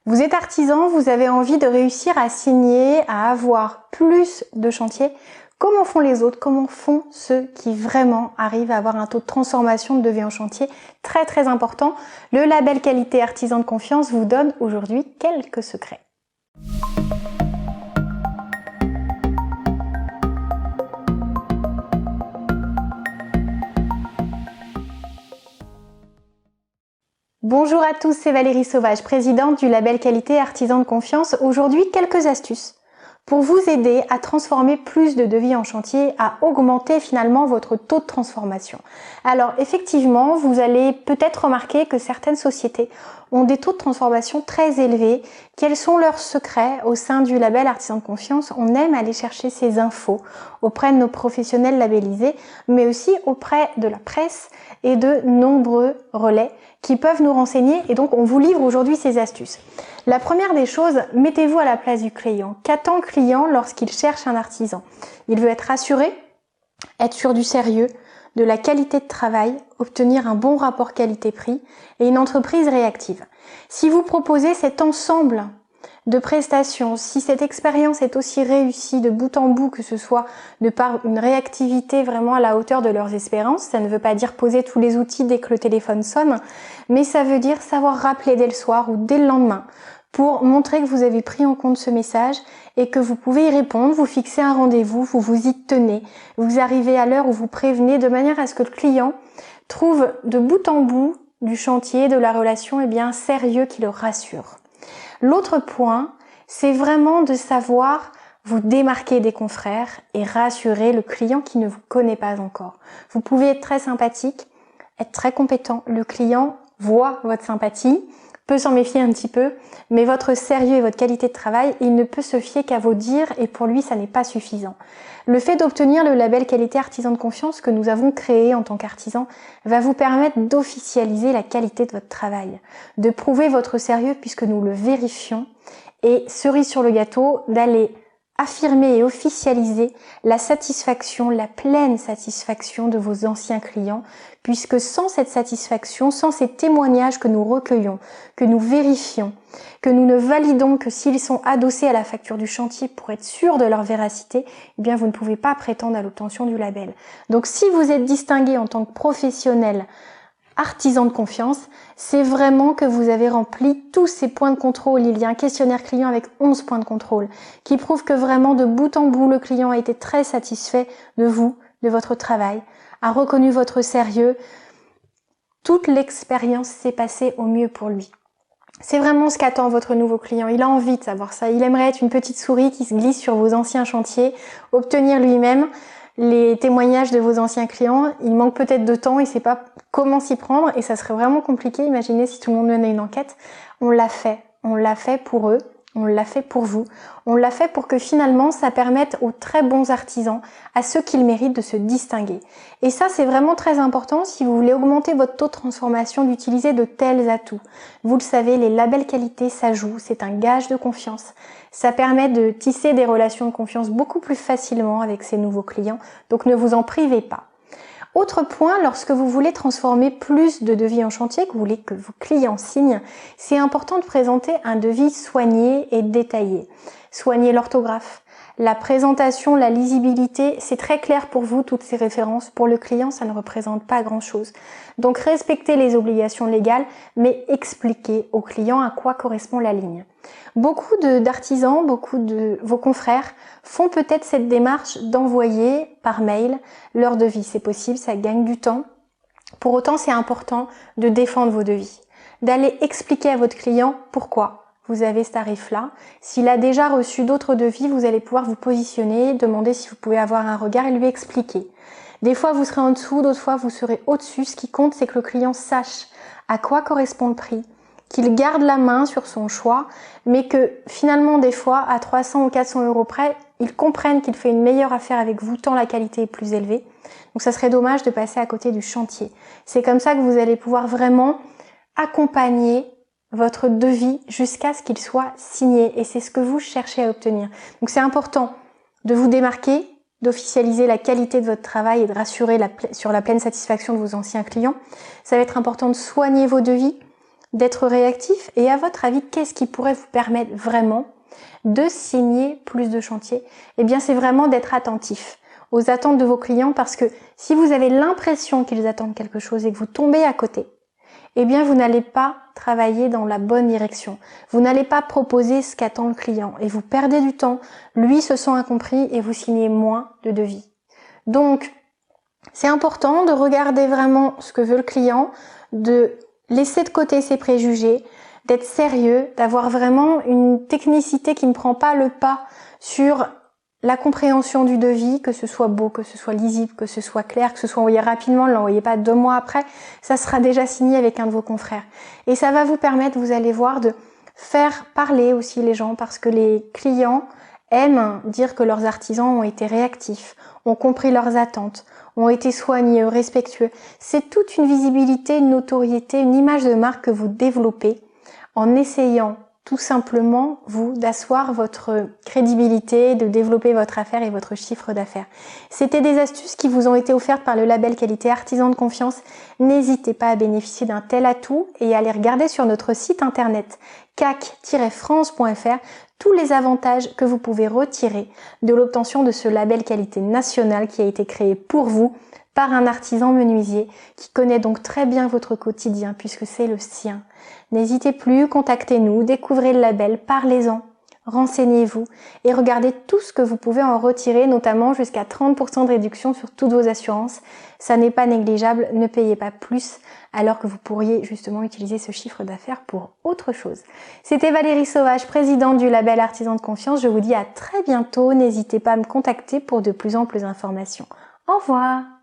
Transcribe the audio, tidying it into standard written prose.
Vous êtes artisan, vous avez envie de réussir à signer, à avoir plus de chantiers. Comment font les autres? Comment font ceux qui vraiment arrivent à avoir un taux de transformation de devis en chantier très important? Le label qualité artisan de confiance vous donne aujourd'hui quelques secrets. Bonjour à tous, c'est Valérie Sauvage, présidente du label qualité artisan de confiance. Aujourd'hui, quelques astuces pour vous aider à transformer plus de devis en chantier, à augmenter finalement votre taux de transformation. Alors effectivement, vous allez peut-être remarquer que certaines sociétés ont des taux de transformation très élevés. Quels sont leurs secrets au sein du label artisan de confiance? On aime aller chercher ces infos auprès de nos professionnels labellisés, mais aussi auprès de la presse et de nombreux relais qui peuvent nous renseigner, et donc on vous livre aujourd'hui ces astuces. La première des choses, mettez-vous à la place du client. Qu'attend le client lorsqu'il cherche un artisan? Il veut être rassuré, être sûr du sérieux, de la qualité de travail, obtenir un bon rapport qualité-prix et une entreprise réactive. Si vous proposez cet ensemble de prestations, si cette expérience est aussi réussie de bout en bout, que ce soit de par une réactivité vraiment à la hauteur de leurs espérances, ça ne veut pas dire poser tous les outils dès que le téléphone sonne, mais ça veut dire savoir rappeler dès le soir ou dès le lendemain pour montrer que vous avez pris en compte ce message et que vous pouvez y répondre, vous fixez un rendez-vous, vous vous y tenez, vous arrivez à l'heure où vous prévenez de manière à ce que le client trouve de bout en bout du chantier, de la relation, un sérieux qui le rassure. L'autre point, c'est vraiment de savoir vous démarquer des confrères et rassurer le client qui ne vous connaît pas encore. Vous pouvez être très sympathique, être très compétent. Le client voit votre sympathie, peut s'en méfier un petit peu, mais votre sérieux et votre qualité de travail, il ne peut se fier qu'à vos dires et pour lui, ça n'est pas suffisant. Le fait d'obtenir le label qualité artisan de confiance que nous avons créé en tant qu'artisan va vous permettre d'officialiser la qualité de votre travail, de prouver votre sérieux puisque nous le vérifions et cerise sur le gâteau, d'aller affirmer et officialiser la satisfaction, la pleine satisfaction de vos anciens clients, puisque sans cette satisfaction, sans ces témoignages que nous recueillons, que nous vérifions, que nous ne validons que s'ils sont adossés à la facture du chantier pour être sûrs de leur véracité, vous ne pouvez pas prétendre à l'obtention du label. Donc si vous êtes distingué en tant que professionnel artisan de confiance, c'est vraiment que vous avez rempli tous ces points de contrôle. Il y a un questionnaire client avec 11 points de contrôle qui prouve que vraiment de bout en bout, le client a été très satisfait de vous, de votre travail, a reconnu votre sérieux. Toute l'expérience s'est passée au mieux pour lui. C'est vraiment ce qu'attend votre nouveau client. Il a envie de savoir ça. Il aimerait être une petite souris qui se glisse sur vos anciens chantiers, obtenir lui-même les témoignages de vos anciens clients. Il manque peut-être de temps, il ne sait pas comment s'y prendre et ça serait vraiment compliqué. Imaginez si tout le monde menait une enquête. On l'a fait pour eux, on l'a fait pour vous, on l'a fait pour que finalement ça permette aux très bons artisans, à ceux qui le méritent, de se distinguer. Et ça, c'est vraiment très important si vous voulez augmenter votre taux de transformation, d'utiliser de tels atouts. Vous le savez, les labels qualité, ça joue, c'est un gage de confiance. Ça permet de tisser des relations de confiance beaucoup plus facilement avec ces nouveaux clients, donc ne vous en privez pas. Autre point, lorsque vous voulez transformer plus de devis en chantier, que vous voulez que vos clients signent, c'est important de présenter un devis soigné et détaillé. Soignez l'orthographe, la présentation, la lisibilité, c'est très clair pour vous, toutes ces références. Pour le client, ça ne représente pas grand-chose. Donc respectez les obligations légales, mais expliquez au client à quoi correspond la ligne. Beaucoup d'artisans, beaucoup de vos confrères font peut-être cette démarche d'envoyer par mail leur devis. C'est possible, ça gagne du temps. Pour autant, c'est important de défendre vos devis, d'aller expliquer à votre client pourquoi vous avez ce tarif-là. S'il a déjà reçu d'autres devis, vous allez pouvoir vous positionner, demander si vous pouvez avoir un regard et lui expliquer. Des fois, vous serez en dessous, d'autres fois, vous serez au-dessus. Ce qui compte, c'est que le client sache à quoi correspond le prix, qu'il garde la main sur son choix, mais que finalement, des fois, à 300 ou 400 € près, il comprenne qu'il fait une meilleure affaire avec vous, tant la qualité est plus élevée. Donc, ça serait dommage de passer à côté du chantier. C'est comme ça que vous allez pouvoir vraiment accompagner votre devis jusqu'à ce qu'il soit signé. Et c'est ce que vous cherchez à obtenir. Donc, c'est important de vous démarquer, d'officialiser la qualité de votre travail et de rassurer sur la pleine satisfaction de vos anciens clients. Ça va être important de soigner vos devis, d'être réactif? Et à votre avis, qu'est-ce qui pourrait vous permettre vraiment de signer plus de chantiers? Eh bien, c'est vraiment d'être attentif aux attentes de vos clients, parce que si vous avez l'impression qu'ils attendent quelque chose et que vous tombez à côté, eh bien, vous n'allez pas travailler dans la bonne direction. Vous n'allez pas proposer ce qu'attend le client et vous perdez du temps. Lui se sent incompris et vous signez moins de devis. Donc, c'est important de regarder vraiment ce que veut le client, de laisser de côté ses préjugés, d'être sérieux, d'avoir vraiment une technicité qui ne prend pas le pas sur la compréhension du devis, que ce soit beau, que ce soit lisible, que ce soit clair, que ce soit envoyé rapidement, ne l'envoyez pas 2 mois après, ça sera déjà signé avec un de vos confrères. Et ça va vous permettre, vous allez voir, de faire parler aussi les gens, parce que les clients aiment dire que leurs artisans ont été réactifs, ont compris leurs attentes, ont été soigneux, respectueux. C'est toute une visibilité, une notoriété, une image de marque que vous développez en essayant tout simplement, vous, d'asseoir votre crédibilité, de développer votre affaire et votre chiffre d'affaires. C'était des astuces qui vous ont été offertes par le label qualité artisan de confiance. N'hésitez pas à bénéficier d'un tel atout et à aller regarder sur notre site internet cac-france.fr tous les avantages que vous pouvez retirer de l'obtention de ce label qualité national qui a été créé pour vous par un artisan menuisier qui connaît donc très bien votre quotidien puisque c'est le sien. N'hésitez plus, contactez-nous, découvrez le label, parlez-en, renseignez-vous et regardez tout ce que vous pouvez en retirer, notamment jusqu'à 30% de réduction sur toutes vos assurances. Ça n'est pas négligeable, ne payez pas plus alors que vous pourriez justement utiliser ce chiffre d'affaires pour autre chose. C'était Valérie Sauvage, présidente du label Artisan de Confiance. Je vous dis à très bientôt. N'hésitez pas à me contacter pour de plus amples informations. Au revoir!